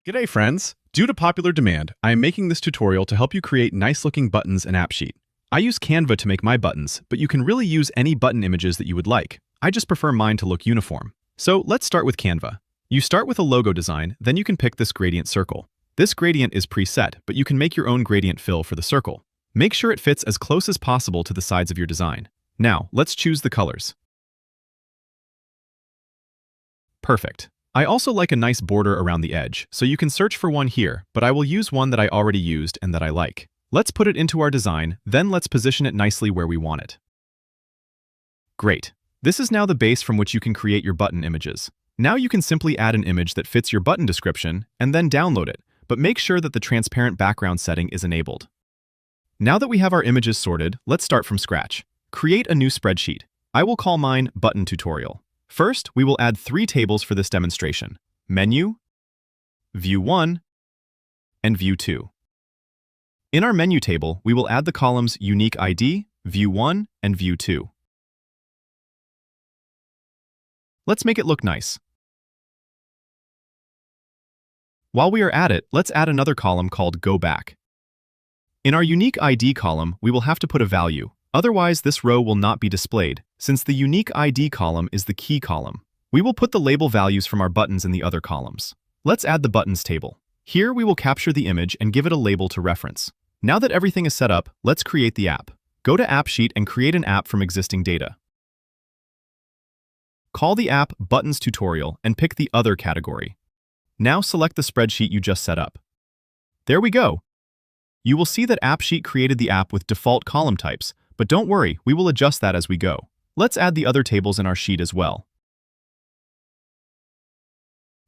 G'day friends! Due to popular demand, I am making this tutorial to help you create nice-looking buttons in AppSheet. I use Canva to make my buttons, but you can really use any button images that you would like. I just prefer mine to look uniform. So let's start with Canva. You start with a logo design, then you can pick this gradient circle. This gradient is preset, but you can make your own gradient fill for the circle. Make sure it fits as close as possible to the sides of your design. Now, let's choose the colors. Perfect. I also like a nice border around the edge, so you can search for one here, but I will use one that I already used and that I like. Let's put it into our design, then let's position it nicely where we want it. Great. This is now the base from which you can create your button images. Now you can simply add an image that fits your button description and then download it, but make sure that the transparent background setting is enabled. Now that we have our images sorted, let's start from scratch. Create a new spreadsheet. I will call mine Button Tutorial. First, we will add 3 tables for this demonstration: Menu, View 1, and View 2. In our Menu table, we will add the columns Unique ID, View 1, and View 2. Let's make it look nice. While we are at it, let's add another column called Go Back. In our Unique ID column, we will have to put a value. Otherwise, this row will not be displayed, since the Unique ID column is the key column. We will put the label values from our buttons in the other columns. Let's add the Buttons table. Here, we will capture the image and give it a label to reference. Now that everything is set up, let's create the app. Go to AppSheet and create an app from existing data. Call the app Buttons Tutorial and pick the Other category. Now select the spreadsheet you just set up. There we go. You will see that AppSheet created the app with default column types, but don't worry, we will adjust that as we go. Let's add the other tables in our sheet as well.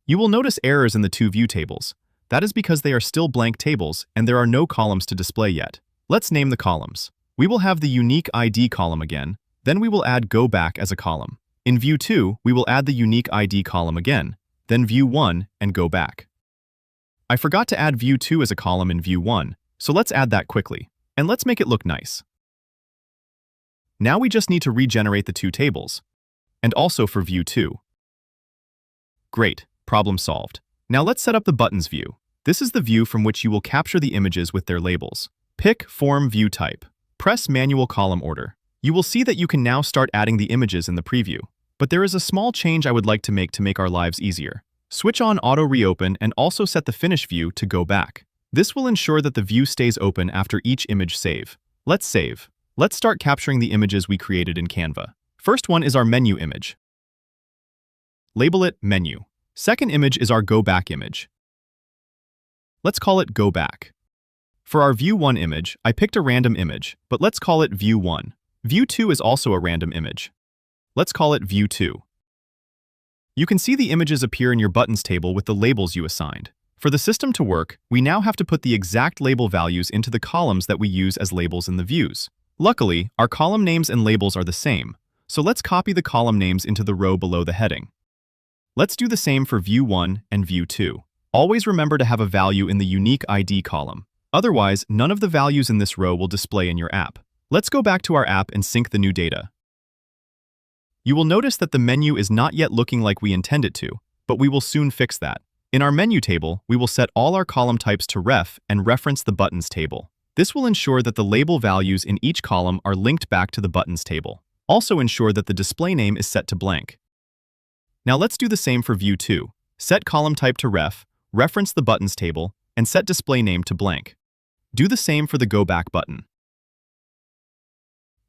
You will notice errors in the 2 view tables. That is because they are still blank tables and there are no columns to display yet. Let's name the columns. We will have the Unique ID column again, then we will add Go Back as a column. In View 2, we will add the Unique ID column again, then View 1 and Go Back. I forgot to add View 2 as a column in View 1, so let's add that quickly. And let's make it look nice. Now we just need to regenerate the 2 tables, and also for View 2. Great, problem solved. Now let's set up the Buttons view. This is the view from which you will capture the images with their labels. Pick Form View Type. Press Manual Column Order. You will see that you can now start adding the images in the preview. But there is a small change I would like to make our lives easier. Switch on Auto Reopen and also set the Finish view to Go Back. This will ensure that the view stays open after each image save. Let's save. Let's start capturing the images we created in Canva. First one is our menu image. Label it Menu. Second image is our Go Back image. Let's call it Go Back. For our View 1 image, I picked a random image, but let's call it View 1. View 2 is also a random image. Let's call it View 2. You can see the images appear in your Buttons table with the labels you assigned. For the system to work, we now have to put the exact label values into the columns that we use as labels in the views. Luckily, our column names and labels are the same, so let's copy the column names into the row below the heading. Let's do the same for View 1 and View 2. Always remember to have a value in the Unique ID column. Otherwise, none of the values in this row will display in your app. Let's go back to our app and sync the new data. You will notice that the menu is not yet looking like we intend it to, but we will soon fix that. In our Menu table, we will set all our column types to Ref and reference the Buttons table. This will ensure that the label values in each column are linked back to the Buttons table. Also ensure that the display name is set to blank. Now let's do the same for View 2. Set column type to Ref, reference the Buttons table, and set display name to blank. Do the same for the Go Back button.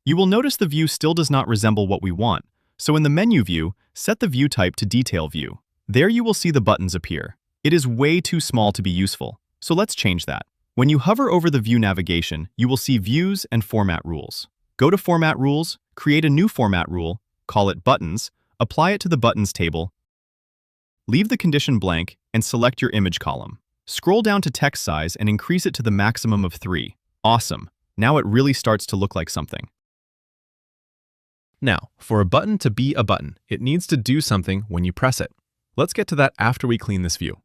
You will notice the view still does not resemble what we want, so in the Menu view, set the view type to Detail view. There you will see the buttons appear. It is way too small to be useful, so let's change that. When you hover over the view navigation, you will see Views and Format Rules. Go to Format Rules, create a new format rule, call it Buttons, apply it to the Buttons table, leave the condition blank, and select your image column. Scroll down to text size and increase it to the maximum of 3. Awesome! Now it really starts to look like something. Now, for a button to be a button, it needs to do something when you press it. Let's get to that after we clean this view.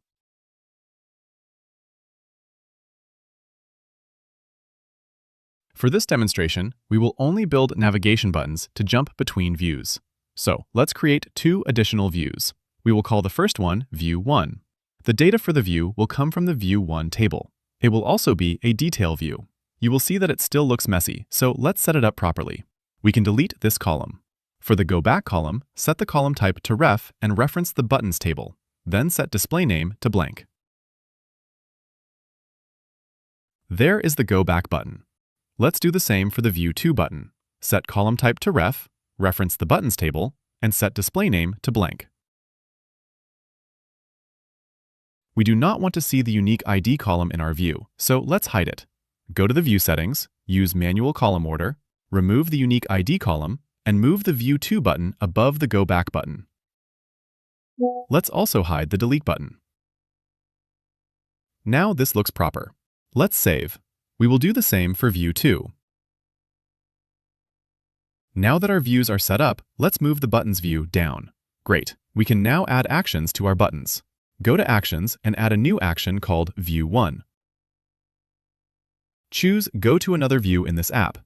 For this demonstration, we will only build navigation buttons to jump between views. So let's create 2 additional views. We will call the first one View 1. The data for the view will come from the View 1 table. It will also be a detail view. You will see that it still looks messy, so let's set it up properly. We can delete this column. For the Go Back column, set the column type to Ref and reference the Buttons table. Then set display name to blank. There is the Go Back button. Let's do the same for the View 2 button. Set column type to Ref, reference the Buttons table, and set display name to blank. We do not want to see the unique ID column in our view, so let's hide it. Go to the View settings, use Manual Column Order, remove the unique ID column, and move the View 2 button above the Go Back button. Let's also hide the Delete button. Now this looks proper. Let's save. We will do the same for View 2. Now that our views are set up, let's move the Buttons view down. Great. We can now add actions to our buttons. Go to Actions and add a new action called View 1. Choose Go to another view in this app.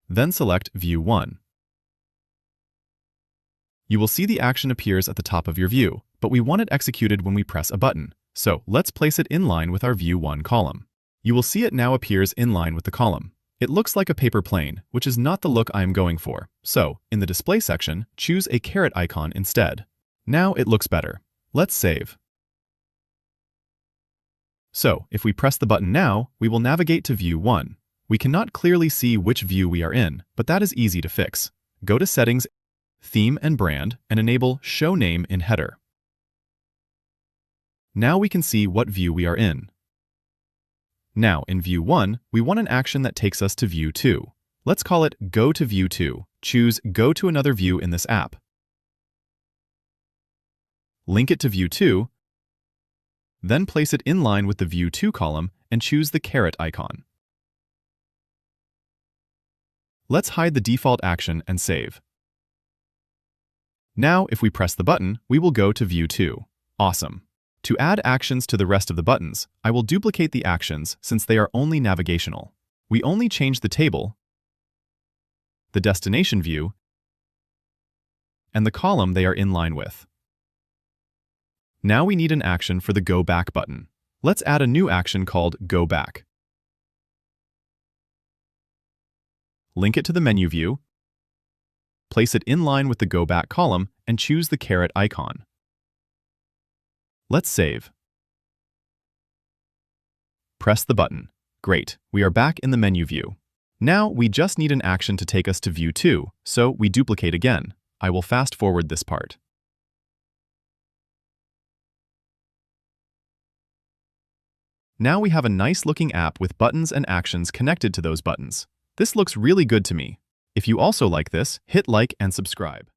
Then select View 1. You will see the action appears at the top of your view, but we want it executed when we press a button. So let's place it in line with our View 1 column. You will see it now appears in line with the column. It looks like a paper plane, which is not the look I am going for. So, in the Display section, choose a caret icon instead. Now it looks better. Let's save. So, if we press the button now, we will navigate to View 1. We cannot clearly see which view we are in, but that is easy to fix. Go to Settings, Theme and Brand, and enable Show Name in Header. Now we can see what view we are in. Now, in View 1, we want an action that takes us to View 2. Let's call it Go to View 2. Choose Go to another view in this app. Link it to View 2, then place it in line with the View 2 column and choose the caret icon. Let's hide the default action and save. Now, if we press the button, we will go to View 2. Awesome. To add actions to the rest of the buttons, I will duplicate the actions since they are only navigational. We only change the table, the destination view, and the column they are in line with. Now we need an action for the Go Back button. Let's add a new action called Go Back. Link it to the menu view, place it in line with the Go Back column, and choose the caret icon. Let's save. Press the button. Great, we are back in the menu view. Now we just need an action to take us to View 2, so we duplicate again. I will fast forward this part. Now we have a nice looking app with buttons and actions connected to those buttons. This looks really good to me. If you also like this, hit like and subscribe.